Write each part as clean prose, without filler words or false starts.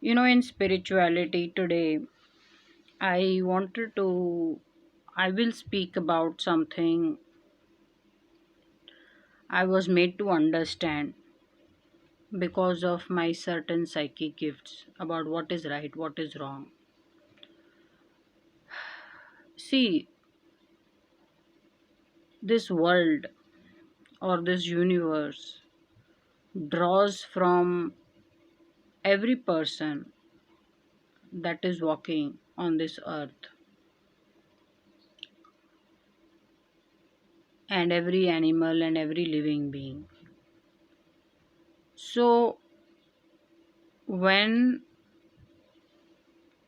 In spirituality today, I wanted to, I will speak about something I was made to understand because of my certain psychic gifts about what is right, what is wrong. See, this world or this universe draws from every person that is walking on this earth and every animal and every living being. So, when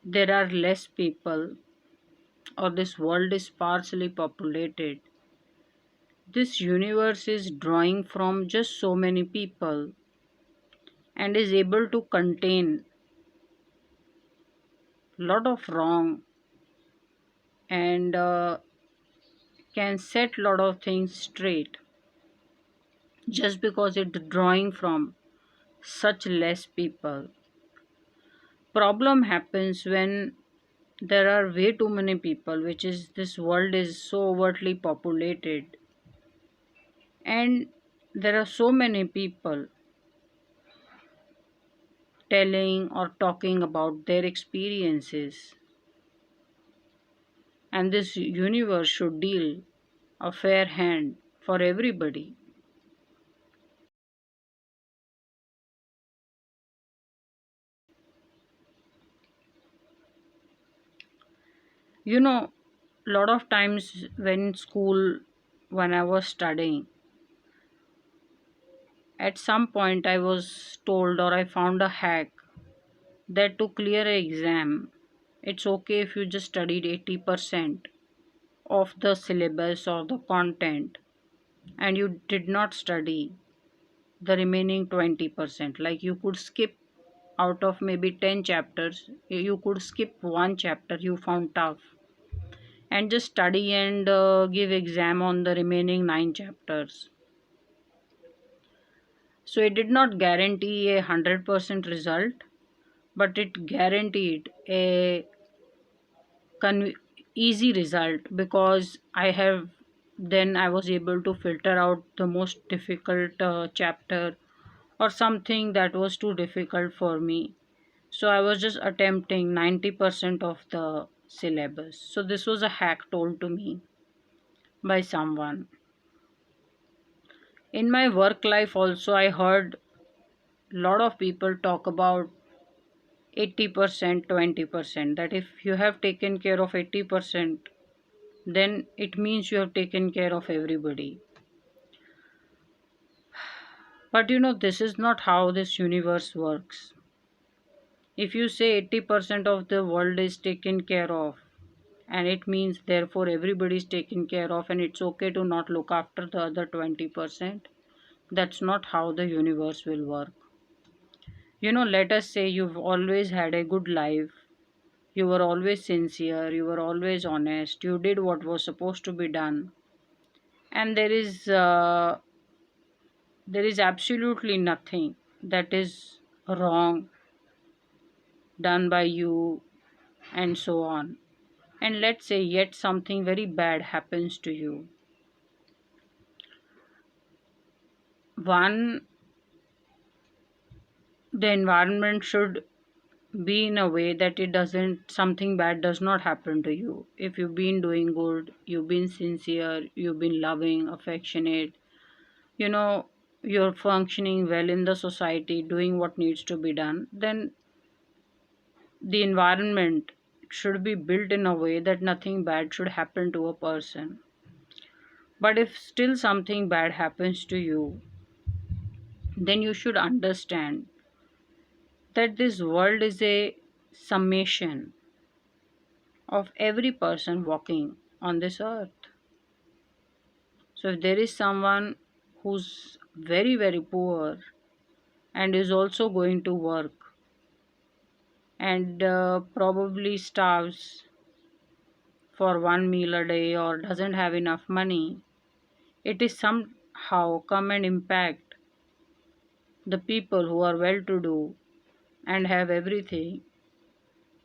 there are less people or this world is sparsely populated, this universe is drawing from just so many people and is able to contain lot of wrong and can set lot of things straight just because it's drawing from such less people. Problem happens when there are way too many people, which is this world is so overtly populated and there are so many people telling or talking about their experiences, and this universe should deal a fair hand for everybody. Lot of times when in school, when I was studying, at some point I was told or I found a hack that to clear an exam, it's okay if you just studied 80% of the syllabus or the content and you did not study the remaining 20%. Like you could skip out of maybe 10 chapters, you could skip one chapter you found tough and just study and give exam on the remaining 9 chapters. So it did not guarantee a 100% result, but it guaranteed a con- easy result because I was able to filter out the most difficult chapter or something that was too difficult for me. So I was just attempting 90% of the syllabus. So this was a hack told to me by someone. In my work life also I heard a lot of people talk about 80%, 20%. That if you have taken care of 80%, then it means you have taken care of everybody. But this is not how this universe works. If you say 80% of the world is taken care of, and it means therefore everybody is taken care of, and it's okay to not look after the other 20%, that's not how the universe will work. Let us say you've always had a good life, you were always sincere, you were always honest, you did what was supposed to be done, and there is absolutely nothing that is wrong done by you and so on. And let's say yet something very bad happens to you. One, the environment should be in a way that it doesn't, something bad does not happen to you. If you've been doing good, you've been sincere, you've been loving, affectionate, you know you're functioning well in the society, doing what needs to be done, then the environment should be built in a way that nothing bad should happen to a person. But if still something bad happens to you, then you should understand that this world is a summation of every person walking on this earth. So if there is someone who's very, very poor and is also going to work and probably starves for one meal a day or doesn't have enough money, it is somehow come and impact the people who are well to do and have everything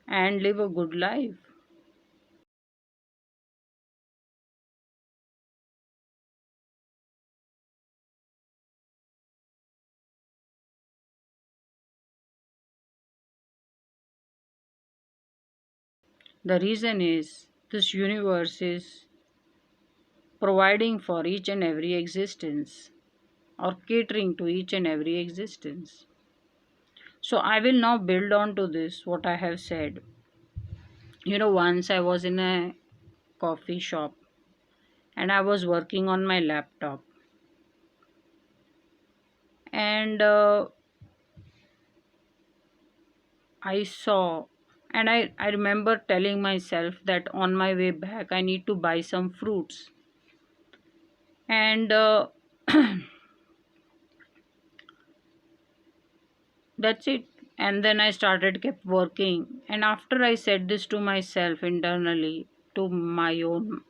and live a good life. The reason is this universe is providing for each and every existence or catering to each and every existence. So I will now build on to this what I have said. Once I was in a coffee shop and I was working on my laptop, and I saw, and I remember telling myself that on my way back I need to buy some fruits. And that's it. And then I started kept working. And after I said this to myself internally, to my own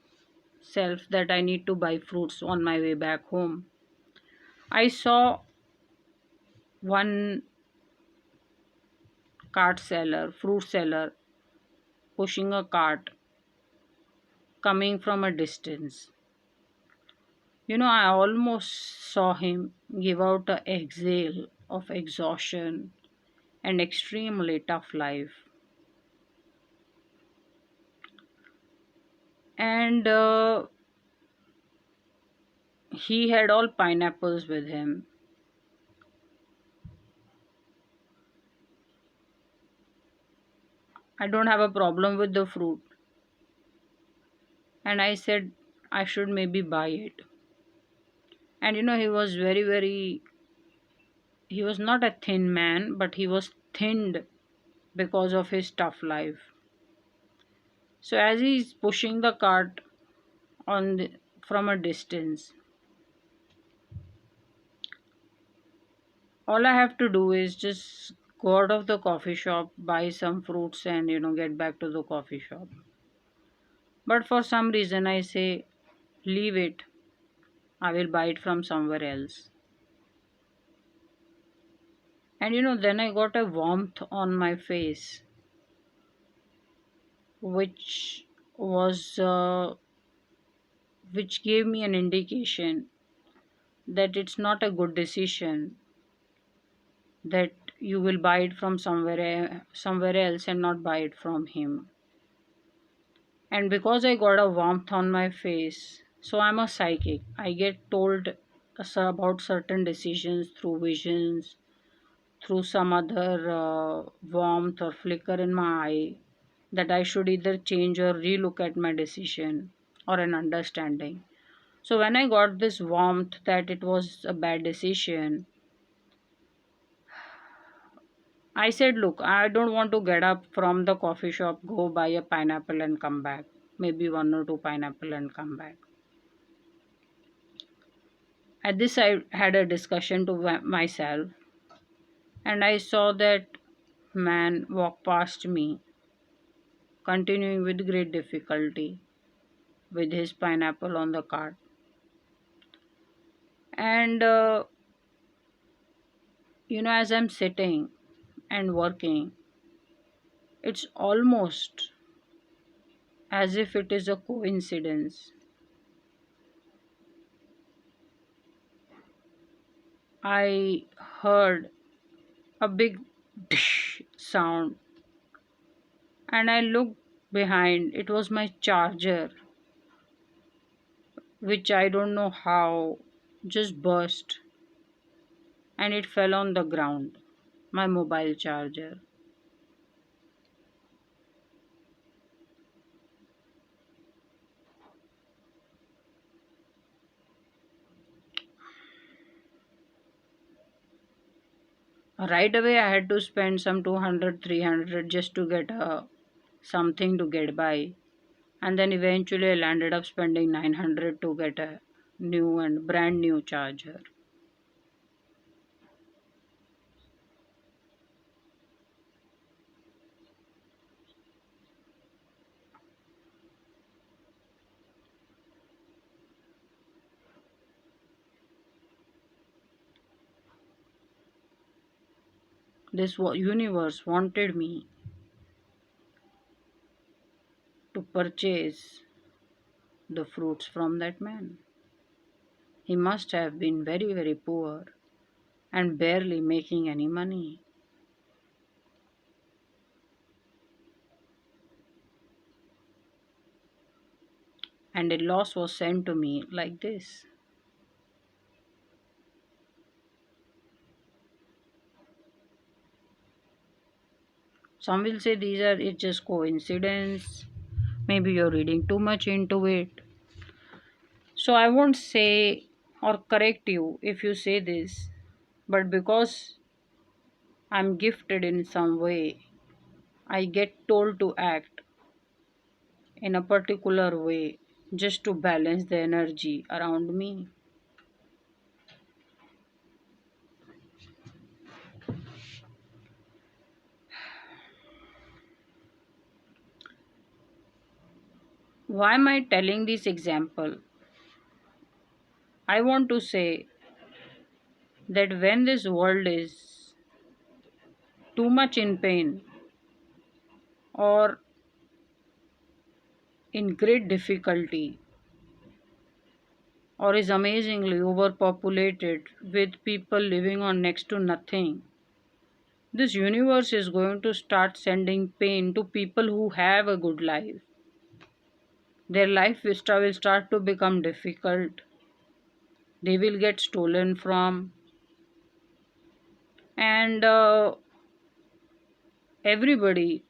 self, that I need to buy fruits on my way back home, I saw one cart seller, fruit seller, pushing a cart coming from a distance. I almost saw him give out a exhale of exhaustion and extremely tough life. And he had all pineapples with him. I don't have a problem with the fruit. And I said I should maybe buy it. And he was he was not a thin man, but he was thinned because of his tough life. So as he's pushing the cart from a distance, all I have to do is just go out of the coffee shop, buy some fruits, and get back to the coffee shop. But for some reason, I say, leave it. I will buy it from somewhere else. And then I got a warmth on my face, which was which gave me an indication that it's not a good decision, that you will buy it from somewhere else and not buy it from him. And because I got a warmth on my face, so I'm a psychic. I get told about certain decisions through visions, through some other warmth or flicker in my eye, that I should either change or relook at my decision or an understanding. So when I got this warmth that it was a bad decision, I said, look, I don't want to get up from the coffee shop, go buy a pineapple and come back. Maybe one or two pineapple and come back. At this, I had a discussion to myself, and I saw that man walk past me, continuing with great difficulty with his pineapple on the cart. And as I'm sitting and working, it's almost as if it is a coincidence. I heard a big sound, and I looked behind. It was my charger, which I don't know how just burst, and it fell on the ground. My mobile charger. Right away, I had to spend some 200, 300 just to get something to get by. And then eventually, I landed up spending 900 to get a new and brand new charger. This universe wanted me to purchase the fruits from that man. He must have been very, very poor and barely making any money. And a loss was sent to me like this. Some will say these are it's just coincidence. Maybe you're reading too much into it. So I won't say or correct you if you say this, but because I'm gifted in some way, I get told to act in a particular way just to balance the energy around me. Why am I telling this example? I want to say that when this world is too much in pain or in great difficulty or is amazingly overpopulated with people living on next to nothing, this universe is going to start sending pain to people who have a good life. Their life will start to become difficult. They will get stolen from, and everybody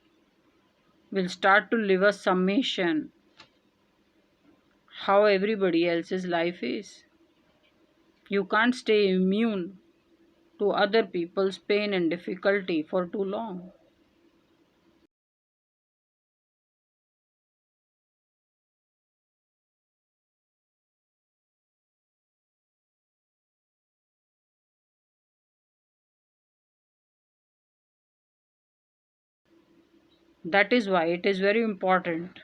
will start to live a summation how everybody else's life is. You can't stay immune to other people's pain and difficulty for too long. That is why it is very important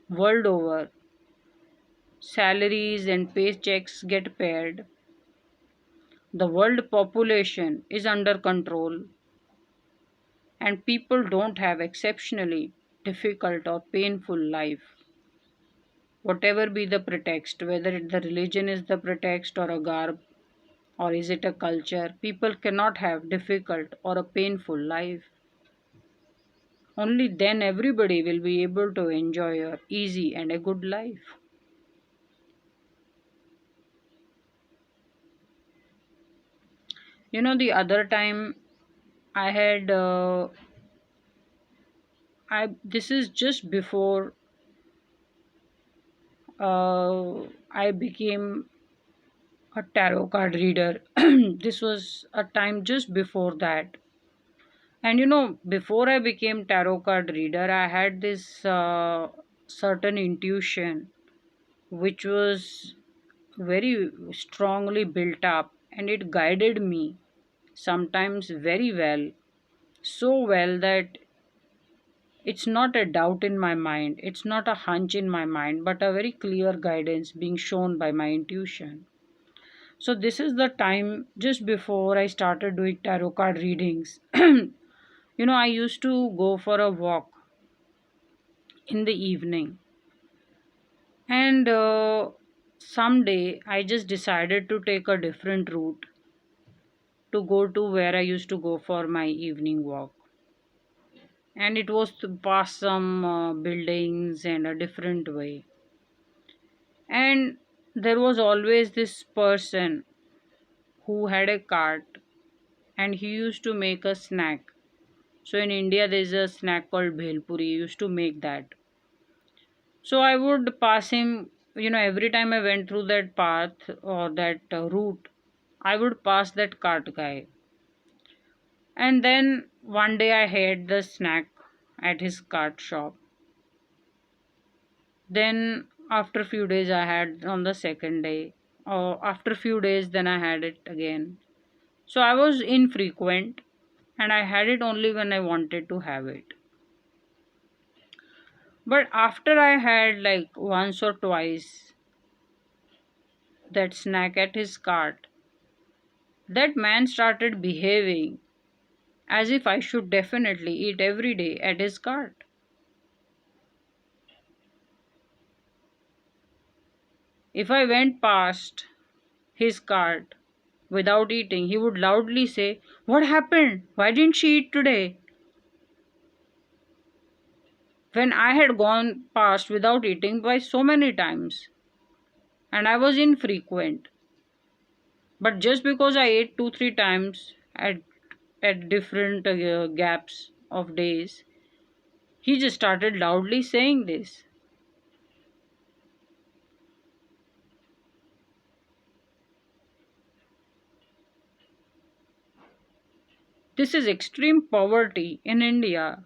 world over salaries and paychecks get paid, the world population is under control, and people don't have exceptionally difficult or painful life. Whatever be the pretext, whether the religion is the pretext or a garb or is it a culture, people cannot have difficult or a painful life. Only then everybody will be able to enjoy a easy and a good life. The other time I had I this is just before I became a tarot card reader. This was a time just before that. And before I became tarot card reader, I had this certain intuition which was very strongly built up, and it guided me sometimes very well, so well that it's not a doubt in my mind, it's not a hunch in my mind, but a very clear guidance being shown by my intuition. So, this is the time just before I started doing tarot card readings. I used to go for a walk in the evening, and someday I just decided to take a different route to go to where I used to go for my evening walk. And it was to pass some buildings and a different way. And there was always this person who had a cart, and he used to make a snack. So in India, there's a snack called bhelpuri. He used to make that. So I would pass him, every time I went through that path or that route, I would pass that cart guy. And then one day I had the snack at his cart shop. Then after a few days I had on the second day. Or after a few days then I had it again. So I was infrequent, and I had it only when I wanted to have it. But after I had like once or twice that snack at his cart, that man started behaving as if I should definitely eat every day at his cart. If I went past his cart without eating, he would loudly say, "What happened? Why didn't she eat today?" When I had gone past without eating by so many times, and I was infrequent. But just because I ate 2 3 times at different gaps of days, he just started loudly saying this. This is extreme poverty in India,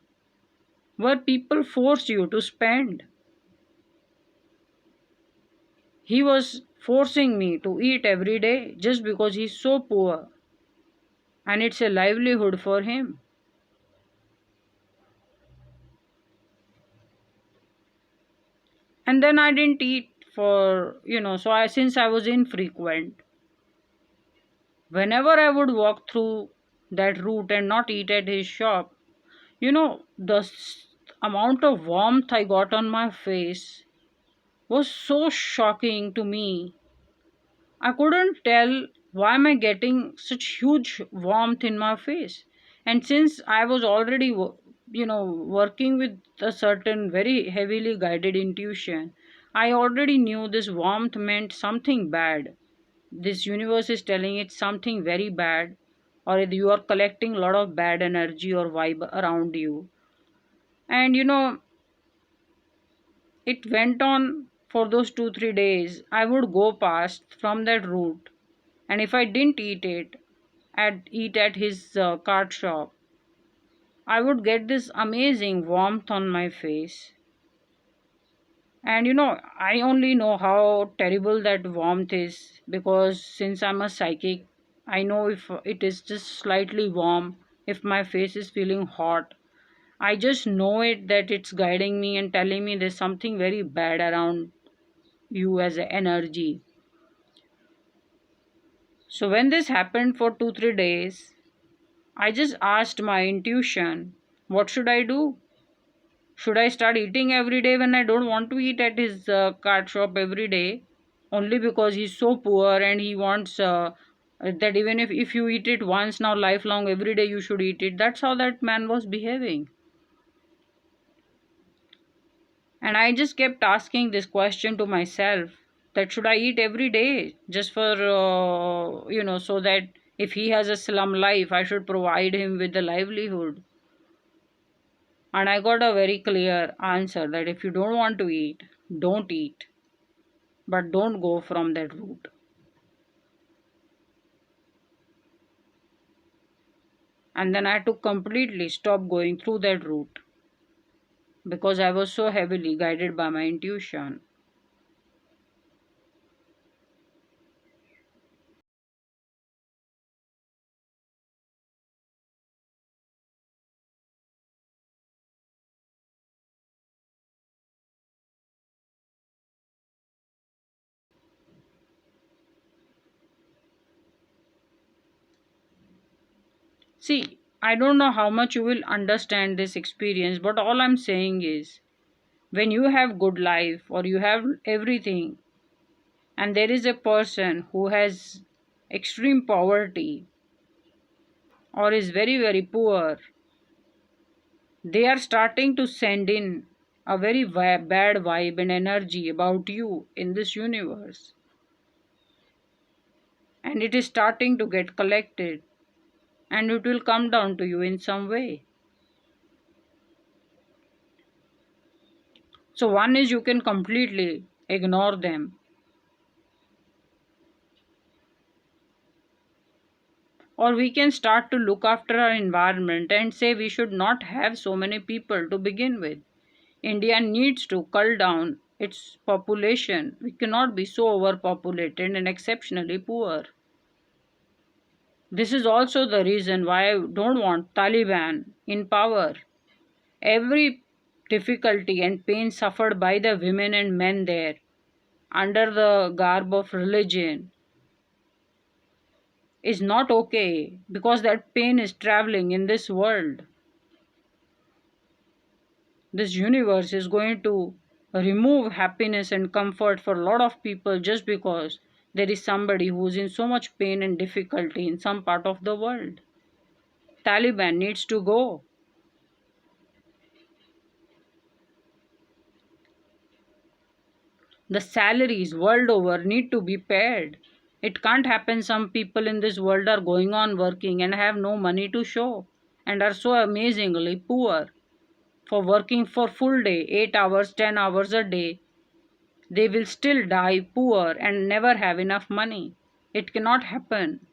where people force you to spend. He was forcing me to eat every day just because he's so poor and it's a livelihood for him. And then I didn't eat for, so since I was infrequent, whenever I would walk through that route and not eat at his shop, the amount of warmth I got on my face was so shocking to me. I couldn't tell why am I getting such huge warmth in my face. And since I was already, working with a certain very heavily guided intuition, I already knew this warmth meant something bad. This universe is telling it something very bad, or you are collecting a lot of bad energy or vibe around you. And it went on for those 2 3 days. I would go past from that route, and if I didn't eat at his cart shop, I would get this amazing warmth on my face. And I only know how terrible that warmth is because since I'm a psychic, I know if it is just slightly warm, if my face is feeling hot, I just know it that it's guiding me and telling me there's something very bad around you as an energy. So when this happened for 2 3 days, I just asked my intuition, what should I do? Should I start eating every day when I don't want to eat at his cart shop every day? Only because he's so poor and he wants that even if you eat it once, now lifelong, every day you should eat it. That's how that man was behaving. And I just kept asking this question to myself that should I eat every day just for, so that if he has a slum life, I should provide him with the livelihood. And I got a very clear answer that if you don't want to eat, don't eat, but don't go from that route. And then I had to completely stop going through that route because I was so heavily guided by my intuition. See, I don't know how much you will understand this experience, but all I'm saying is when you have good life or you have everything and there is a person who has extreme poverty or is very very poor, they are starting to send in a very bad vibe and energy about you in this universe, and it is starting to get collected and it will come down to you in some way. So one is you can completely ignore them, or we can start to look after our environment and say we should not have so many people to begin with. India needs to cull down its population. We cannot be so overpopulated and exceptionally poor. This is also the reason why I don't want Taliban in power. Every difficulty and pain suffered by the women and men there under the garb of religion is not okay, because that pain is traveling in this world. This universe is going to remove happiness and comfort for a lot of people just because there is somebody who is in so much pain and difficulty in some part of the world. Taliban needs to go. The salaries world over need to be paid. It can't happen some people in this world are going on working and have no money to show and are so amazingly poor for working for full day, 8 hours, 10 hours a day. They will still die poor and never have enough money. It cannot happen.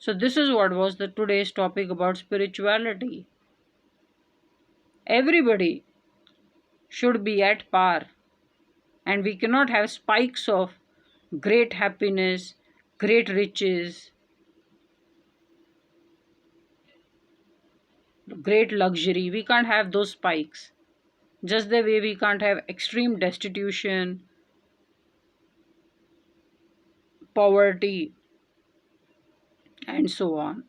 So this is what was the today's topic about spirituality. Everybody should be at par, and we cannot have spikes of great happiness, great riches, great luxury. We can't have those spikes. Just the way we can't have extreme destitution, poverty, and so on.